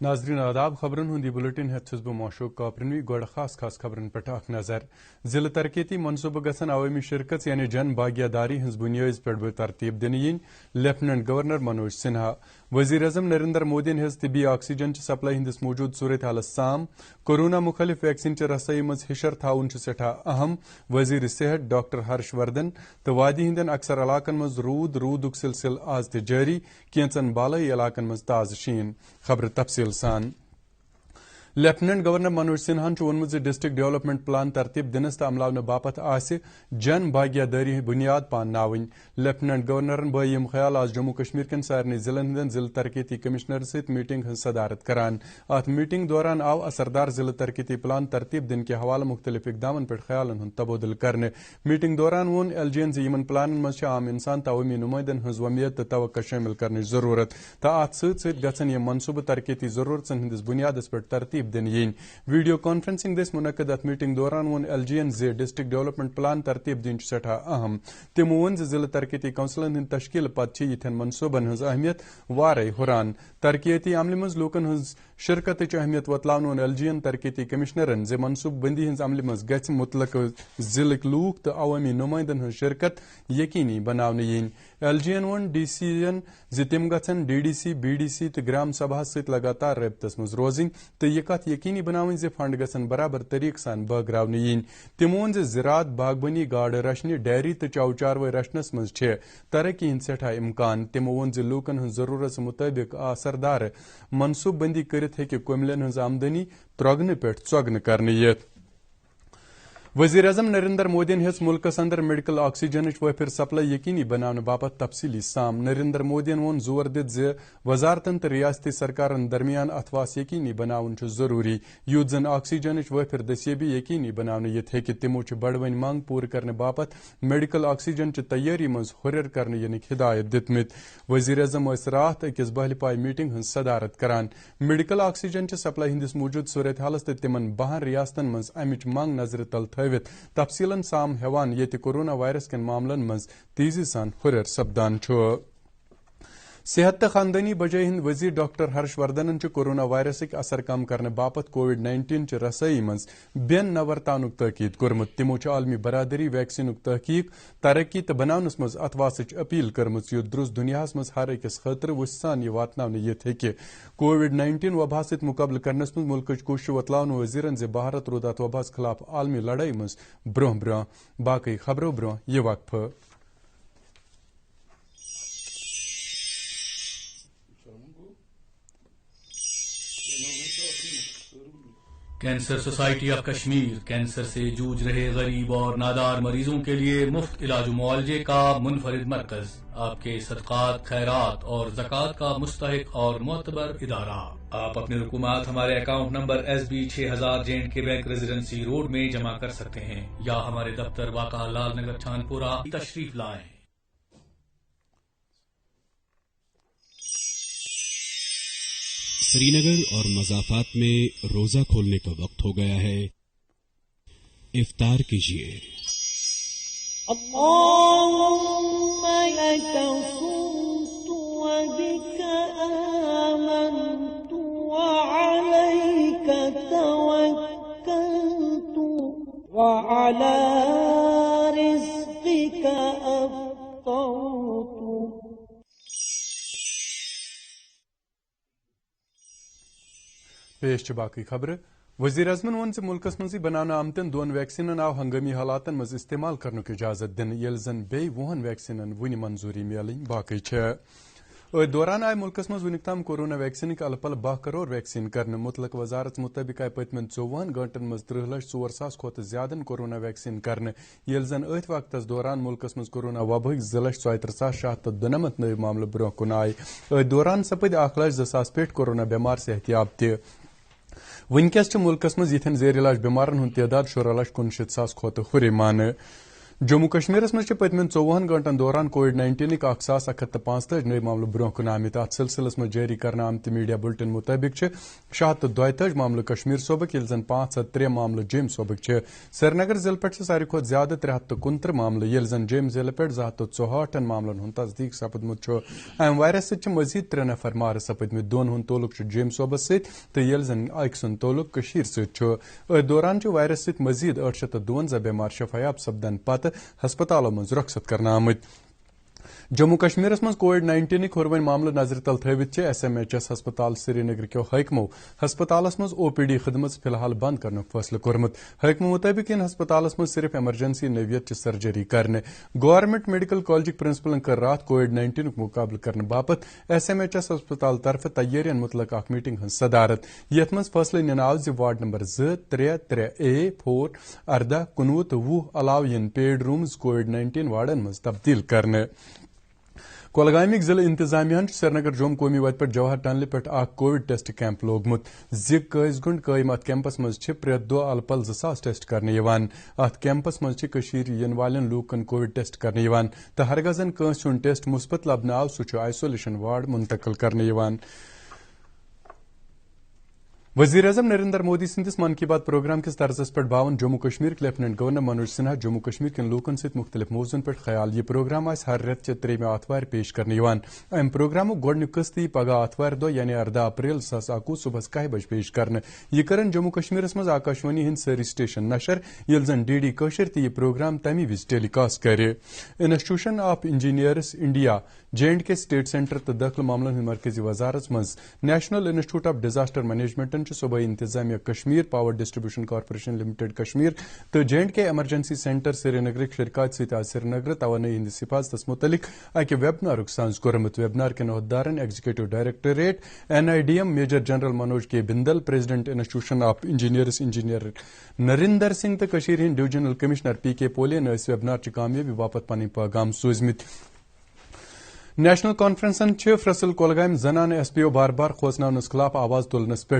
ناظرین آداب خبرن ہندی بلٹن ہیت چھس بہ موشوق کاپرنوی گوڑ خاص خبرن پہ اخ نظر ضلع ترقیتی منصوبہ گھن عوامی شرکت یعنی جن باغیہ داری ہز بنیاد پہ ترتیب دن ین لیفٹنٹ گورنر منوج سنہا وزیر اعظم نریندر مودی ہز طبی آکسیجن سپلائی ہندس موجود صورت حالس سام کورونا مخالف ویکسین چہ رسائی مز ہشر تھاون سٹھا اہم وزیر صحت ڈاکٹر ہرش وردھن تو وادی ہندین اکثر علاقن مز رودک سلسل آز تہ جاری کینچن بالائی علاقن مز تازہ شین خبر تفصیل سان لیفٹنٹ گورنر منوج سنہا وونمت ڈسٹرکٹ ڈیولپمنٹ پلان ترتیب دنس تو عملہ باپت جن باغیہ داری بنیاد پان ناون لیفٹنٹ گورنرن بہ یم خیال آج جموں کشمیر کن سارے ضلع ہند ضلع ترقیتی کمشنر ست میٹنگ ہز صدارت کران ات میٹنگ دوران آو اثردار ضلع ترقیتی پلان ترتیب دن کے حوالہ مختلف اقدامن پہ خیالن ہند تبادل کرنے میٹنگ دوران وون ایل جی یمن پلانن مز عام انسان تو عوامی نمائندن ہز ومیت تو توقع شامل کرنے ضرورت تو ات ست گھن یہ منصوبہ ترقیتی ضرورتن ہندس بنیادس پہ ترتیب دن ین ویڈیو کانفرنسنگ دس منعقد ات میٹنگ دوران وون L G district development plan ترتیب دن سٹھا اہم تمو وون ضلع ترقیتی کونسلن ہند تشکیل پتہ یتھن منصوبن ہز اہمیت وارے ہران ترقیتی عملہ مز لوکن ہز شرکت اہمیت وتلاون وون ایل جی ترقیتی کمشنرن منصوبہ بندی ہز عملہ مز گژھِ متعلقہ ضلع لوک تو عوامی نمائندن ہز شرکت یقینی بناونہ ین ایل جی وون ڈی سی ین تم گھن D D C B D C تو گرام سبھا ست لگاتار رابطس مز روزن تو یہ کت یقینی بناون فنڈ گھن برابر طریقہ سان بٲگراونہ ین تمو وون زراعت باغبانی گاڑ رچھنہ ڈیری تو چو چاروٲے رچھنس مز ترقی ہند سٹھا امکان تمو وون لوکن ہز ضرورت مطابق اثردار منصوبہ بندی کرت ہیکہ کملین ہز آمدنی ترگنہ پہ ژۄگنہٕ کرنہ یتھ وزیر اعظم نریندر مودی ہیژ ملکس اندر میڈیکل آکسیجن وافر سپلائی یقینی بنانے باپت تفصیلی سام نریندر مودی وون زور دت وزارتن تو ریاستی سرکارن درمیان اتواس یقینی بناون ضروری یوت زن آکسیجن وافر دستیابی یقینی بنانے یت ہیکہ تمو بڑوین مانگ پور کرنے باپت میڈیکل آکسیجن تیاری مز ہریر کرنے ینک ہدایت دتمت وزیر اعظم رات اکس بہل پائے میٹنگ ہز صدارت کران میڈیکل آکسیجن سپلائی ہندس موجود صورت حالس تو تمن 12 ریاستن مز امچ مانگ نظر تل تفصیلن سام ہیوان یت کورونا وائرس کن معاملن مز تیزی سان ہریر سپدان صحت تو خاندانی بجائی ہند وزیر ڈاکٹر ہرش وردھنن کورونا وائرسک اثر کم کرنے باپت کووڈ-19 چہ رسائی مز بین نورتانک تاکید کورمت تمو عالمی برادری ویکسینک تحقیق ترقی تو بناونس مز اتواسچ اپیل کرمت یت درست دنیاہس مز ہر أکس خاطر وسان یہ واتناونہ یت ہیکہ کووڈ-19 وبا ست مقابلہ کرنس مز ملکچ کوشش وتلاون وزیرن بھارت رود ات وباس خلاف عالمی لڑائی مز برہ باقی خبروں برہ یہ وقفہ cancer society of Kashmir cancer سے جوجھ رہے غریب اور نادار مریضوں کے لیے مفت علاج و معالجے کا منفرد مرکز، آپ کے صدقات، خیرات اور زکوٰۃ کا مستحق اور معتبر ادارہ۔ آپ اپنی رقومات ہمارے account number SB 6000 J&K bank residency road میں جمع کر سکتے ہیں یا ہمارے دفتر واقع لال نگر چھانپورہ تشریف لائیں۔ سری نگر اور مضافات میں روزہ کھولنے کا وقت ہو گیا ہے، افطار کیجیے۔ اللہم لک صمت وبک آمنت وعلیک توکلت وعلی رزقک افطرت۔ پیش باقی خبر وزیر اعظم وون ملکس مزی بنانا آمتن دون ویکسینن آو ہنگامی حالاتن مز استعمال کرنک اجازت دن یل زن بی 20 ویکسینن ون منظوری میلن باقی دوران آئے ملکس مز ونک تام کورونا ویکسینک الہ پل 12 کروڑ ویکسین کرنے مطلق وزارت مطابق آئے پتمن 54 گھنٹن مز 30,04,000 کھت زیادن کورونا ویکسین کرنے یل زن ات وقتس دوران ملکس مز کورونا وباک 2,34,692 نئے معاملہ برہ کن آئے دوران سپد 1,02,000 پہ کورونا بیمار صحتیاب تہ ونکس ملکس مز یتھن زیر علاج بیمارن ہند تعداد 14,59,000 کھت ہر مانے جموں کشمیرس مز پتمن 24 گنٹن دوران کووڈ-19 1145 نئے معاملہ برہ کن آمت. ات سلسلس مز جاری کرنے آمت میڈیا بلٹن مطابق 632 معاملہ کشمیر صوبک یل زن 503 معاملہ جوم صوبک. سرینگر ضلع پہ ساروی کھت زیادہ 369 معاملہ یل زن جوم ضلع پہ 264 معاملن ہند تصدیق سپدمت. ام وائرس ست مزید 3 نفر مار سپدمت. 2 ہند تعلق جوم صوبس ست تو یل زن اک سند تعلق کشیر ست. دوران وائرس ست مزید 852 بیمار شفایاب سپدن پتہ ہسپتالوں مز رخصت کرنا آمت. جموں کشمیرس مز کووڈ-19 ہورون معاملہ نظر تل تھوت ایس ایم ایچ ایس ہسپتال سری نگر کیو حکمو ہسپتالس مز او پی ڈی خدمت فی الحال بند کرنے فیصلہ کورمت. حکمو مطابق ان ہسپتالس مز صرف ایمرجنسی نوعیت سرجری کرنے. گورنمنٹ میڈیکل کالج پرنسپلن کر رات کووڈ-19 مقابلہ کرنے باپت ایس ایم ایچ ایس ہسپتال طرف تیارین متعلق اخ میٹنگ ہن صدارت. یت مز فیصلہ نن آو ز وارڈ نمبر 2, 3, 3A, 4, 14, 19 تو 20 علاوہ ین پیڈ رومز کووڈ-19 وارڈن مز تبدیل کرنے. کولگامک ضلع انتظامیہ سرینگر جوم قومی وتہ پہ جواہر ٹنل پہ اخ کووڈ ٹیسٹ کیمپ لوگمت. قیس گنڈ قائم ات کیمپس مز پریت دہ الپل 2000 ٹیسٹ کرنے. ات کیمپس مز ین والن لوکن کووڈ ٹیسٹ کرنے تو ہرگزن کنس ہند ٹیسٹ مثبت لبنہ آو سہ آئسولیشن وارڈ منتقل کرنے. وزیر اعظم نریندر مودی سندس من کی بات پروگرام کس طرزس پہ باون جموں کشمیر لیفٹنٹ گورنر منوج سنہا جموں کشمیر کن لوکن ست مختلف موضوعن پہ خیال. یہ پروگرام ہر رت چہ 3 آتوار پیش کرنے. ام پروگرام گۄڈنیُک قسط پگہ آتوار دہ یعنی 14 اپریل 2021 صبح 10 بج پیش کرنے. یہ کرن جموں کشمیرس مز آکاشوانی ہند ساری سٹیشن نشر یل زن ڈی کشر تہ یہ پروگرام تمی وز ٹیلی کاسٹ کرے. Institution of engineers India J&K state centre تو داخلہ معاملن ہند مرکزی وزارت مز نیشنل انسٹیٹیوٹ آف ڈیزاسٹر مینجمنٹن صوبائی انتظامیہ Kashmir power distribution corporation limited Kashmir تو J&K ایمرجنسی سینٹر سری نگرک شرکات ست آج سری نگر توانائی ہندس حفاظت متعلق اکہ ویبنارک ساز کورمت. ویبنار کن عہدیدارن executive directorate NIDM major general Manoj K Bindal, president institution of engineers engineer Narendra Singh تو کشیر ہند ڈویژنل کمشنر PK پولین ویبنار چہ کامیابی باپت پن پیغام سوزمت. نیشنل کانفرنسن فرسل کولگام زنان SPO بار بار کھوژناونس خلاف آواز تلنس پہ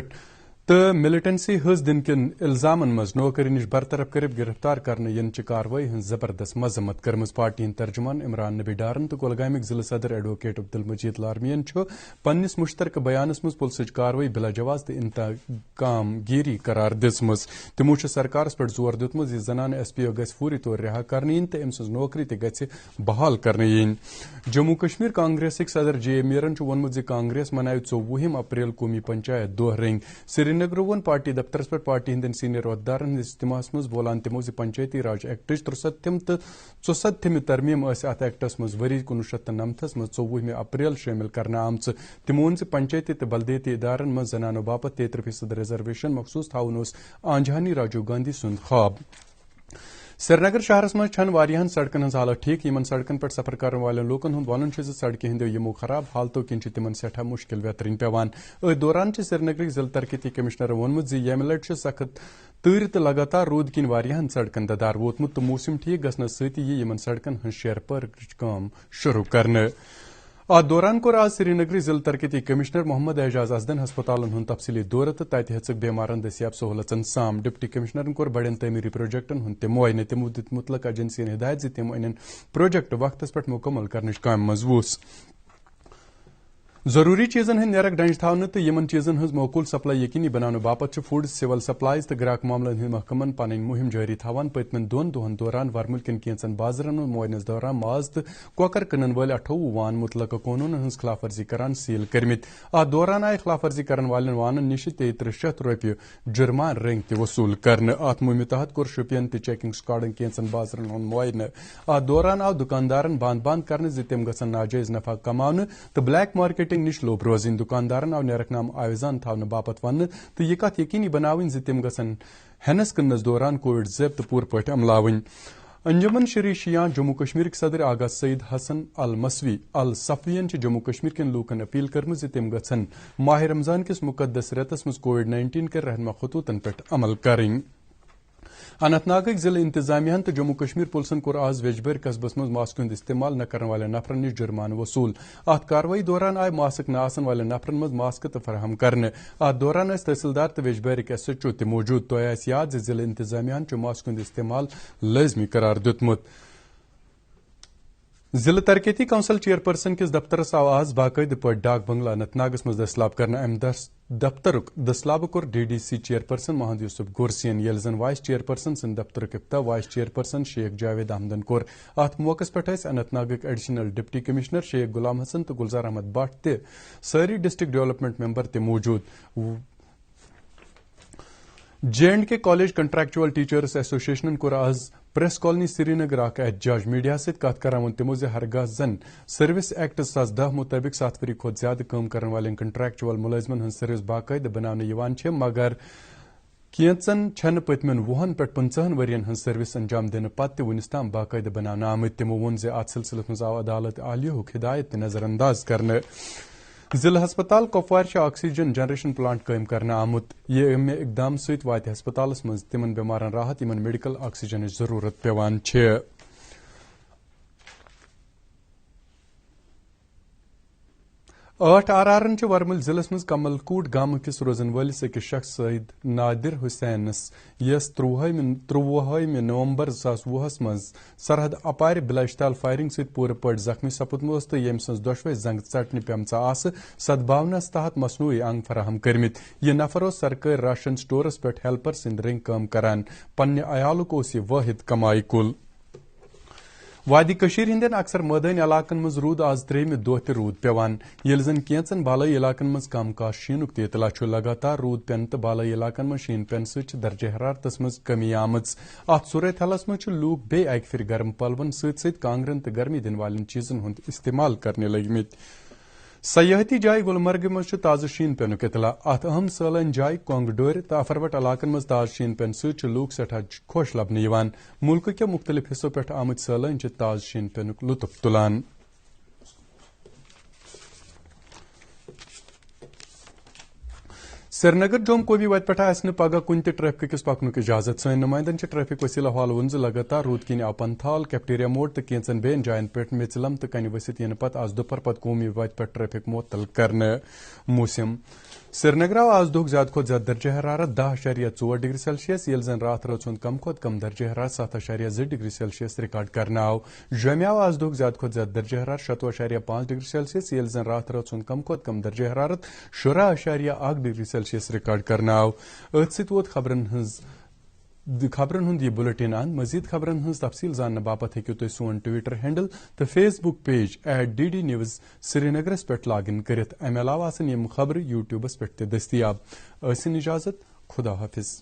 تو ملٹنسی حز دن کن الزامن مز نوکری نش برطرف کرب گرفتار کرنے ین کاروائی ہن زبردست مذمت کرمز. پارٹی ہند ترجمان عمران نبی ڈارن تو کولگامک ضلع صدر ایڈوکیٹ عبدالمجید لارمین پنس مشترکہ بیانس مز پلسچ کاروائی بلا جواز تو انتقام گیری قرار دژمژ. تمو سرکارس پہ زور دتمت یہ زنان SPO گژھِ فوری طور رہا کرنے تو ام سز نوکری تہ گژھِ بحال کرنے. جموں کشمیر کانگریسک صدر J.A. میرن وونمت کانگریس مناو 24 اپریل قومی پنچایت دہ رنگ. سری نگر وون پارٹی دفترس پہ پارٹی ہند سینئر عہدیدارن ہند اجتماع مز بولان تمو پنچایتی راج ایکٹچ 63 تو 64 ترمیم ات ایکٹس مز وری 1999 مز 24 اپریل شامل کرنا آمت. تمو پنچایتی تو بلدیاتی ادارن مز زنانو باپت 33% ریزرویشن مخصوص تھاون آنجہانی راجیو گاندھی سند خواب. سرینگر شہرس مز چھن واریاہن سڑکن ہز حالت ٹھیک. یمن سڑکن پہ سفر کرن والن لوکن ہند ون سڑکہ ہندو یمو خراب حالتو کن تمن سٹھا مشکل ویترین پیوان. دوران سرینگرک ضلع ترقیتی کمشنر وونمت یمہ لٹہ سخت تۭر تو لگاتار رود کن واریاہن سڑکن ددار ووتمت تو موسم ٹھیک گھنس ست یمن سڑکن ہز شیر پرچ کام شروع کرنے. ات دوران کور آج سری نگر ضلع ترقیتی کمشنر محمد اعجاز اسدن ہسپتالن ہند تفصیلی دورہ تو تتہ ہیژ بیمارن دستیاب سہولتن سام. ڈپٹی کمشنرن کور بڑین تعمیری پروجیکٹن ہند معائنہ. تمو دت متعلقہ ایجنسین ہدایت تم ان پروجیکٹ وقتس پہ مکمل کرنچ کام مز ووس. ضروری چیزن ہند نیرک ڈنج تھاونہ تو یمن چیزن ہز موقول سپلائی یقینی بنانے باپت فوڈ سول سپلائز تو گراہک معاملن ہند محکمن پن مہم جاری تھوان. پتمن 2 دہن دوران ورمل کن کینچن بازرن معائنس دوران ماز تو کوکر کٕنن وٲلۍ 28 وان متعلقہ قونوٗنن ہٕنٛز خلاف ورزی کران سیل کرمت. اتھ دوران آئی خلاف ورزی کرن والٮ۪ن وانن نش 3300 رۄپیہِ جُرمان رنگ تہِ وصوٗل کرنہٕ. اتھ مہمہِ تحت کوٚر شوپین تہٕ چیکنگ سکواڈن کینژن بازرن ہُنٛد معائنہٕ. اتھ دوران آو دُکاندارن بند کرنہٕ زِ تِم گژھن ناجٲیز نفع کماونہٕ تہٕ بلیک مارکیٹنگ نش لوٚب روزٕنۍ. دُکاندارن آو نیرک نام آویزان تھاونہٕ باپت وننہٕ تہٕ یہِ کتھ یقینی بناوٕنۍ زِ تِم گژھن ہینس کٕننس دوران کووڈ ضٲبطہٕ پوٗرٕ پٲٹھۍ عملاوٕنۍ. انجمن شری شیعہ جموں کشمیر صدر آغا سعید حسن المسوی الصفوین جموں کشمیر کن لوکن اپیل کرمز تم گھن ماہ رمضان کس مقدس رتس مز کووڈ-19 کے رہنما خطوطن پہ عمل کریں. اننت ناگک ضلع انتظامیہ تو جموں کشمیر پولیسن کور آز ویجبر قصبس مز ماسک ہند استعمال نہ کرن والے نفرن نش جرمانہ وصول. ات کاروائی دوران آئی ماسک نہ آسن والے نفرن مز ماسک تو فراہم کرنے. ات دوران تحصیلدار تو ویجبرک SHO تہ موجود. تہ آس یاد ضلع انتظامیہ ماسک ہند استعمال لازمی قرار دتمت. ضلع ترقیتی کونسل چیئرپرسن کس دفترس آو آز باقاعدہ پٲٹھۍ ڈاک بنگلہ اننت ناگس مز دستیاب کرنا امہ دفترک دستیاب کور ڈی ڈی سی چیئرپرسن محمد یوسف گورسین یل زن وائس چیئرپرسن سند دفترک افتتاح وائس چیئرپرسن شیخ جاوید احمدن کور ات موقع پہ Anant ناگک additional deputy commissioner Sheikh Ghulam Hassan تو گلزار احمد بٹ تہ ساری ڈسٹرکٹ ڈیولپمنٹ ممبر تہ موجود J&K college contractual teachers association کور آز پریس کالونی سری نگر اخ احتجاج میڈیا ست کت کران تمو ہرگاہ زن سروس ایکٹ 2010 مطابق 7 ؤری کھت زیادہ کام کرن والن کنٹریکچوئل ملازمن ہن سروس باقاعدہ بنانے مگر کینچن چھن پتمن 20 پہ 15 ورین ہن سروس انجام دن پتہ ونس تام باقاعدہ بنانے آمت تمو ون ات سلسلس مز آو عدالت عالیہ ہدایت نظر انداز کرنے ضلع ہسپتال کپوار آکسیجن جنریشن پلانٹ قائم کرنے آمت یہ امہ اقدام ست وات ہسپتالس مز تمن بیمارن راحت یمن میڈیکل آکسیجن ضرورت پیوان چھ 8 آرارن ورمل ضلع مز کمل کوٹ گام کس روزن ولس اکس شخص سید نادر حسینس یس 23 نومبر 2020 مز سرحد اپار بلا اشتعال فائرنگ ست پور پٹ زخمی سپدمس تو یم سن دشوے زنگ ژٹنہ پیمژ سدبھاونس تحت مصنوعی انگ فراہم کرمت یہ نفر سرکاری راشن سٹورس پہ ہیلپر سند رنگ کام کران پنہ عیالک یہ واحد کمائی کل وادی کشیر ہندین اکثر مٲدانی علاقن مز رود آز 3 دۄہ تہ رود پیوان یل زن کینچن بالائی علاقن مز کم کاش شینک تہ اطلاع چھ لگاتار رود پین تو بالائی علاقن مز شین پین ست درجہ حرارتس مز کمی آمت ات صورت حالس مز لوگ بے اکہ پھر گرم پلون ست کانگرن تو گرمی دن والن چیزن ہند استعمال کرنے لگمت سیاحتی جائے گلمرگ مز تازہ شین پینک اطلاع ات اہم سالن جائے کونگ ڈور تو افروٹ علاقن مز تازہ شین پین ست لوگ سٹھا خوش لبنہ ملک کے مختلف حصوں پہ آمت سالن تازہ شین پینک لطف تلان سری نگر جوم کوبی وت پہ پگہ کن تہ ٹریفک کس پکنک اجازت سن نمائندن ٹریفک وسیلہ حال ون لگاتار رود کن آو پنتھال کیفٹیریا موڑ تو کینچن بین جائن پہ میچلم تو کنہ ورست ین پتہ آز دوپہر پتہ قومی وت پہ ٹریفک معطل کرنے موسم سری نگر آو آز دہ زیادہ کھت زیادہ درجہ حرارت 10.4 ڈگری سیلسیس یل زن رات رات ہند کم کھت کم درجہ حرارت 7.2 ڈگری سیلسیس ریکارڈ کرنے آو جومہ آو آز دہ زیادہ کھت زیادہ درجہ حرارت 27.5 ڈگری سیلسیس یل زن رات رات ہند کم کھت کم درجہ حرارت 16.1 ڈگری سیلسیس ریکارڈ کرنے آو ات ست ووت خبرن ہند یہ بلٹن ان مزید خبرن ہز تفصیل زاننے باپت ہیکو تھی سون ٹویٹر ہینڈل تو فیس بک پیج @DD News سری نگرس پہ لاگ ان کرت امہ علاوہ آسن یم خبر یوٹیوبس پہ تہ دستیاب ٲسِن اجازت خدا حافظ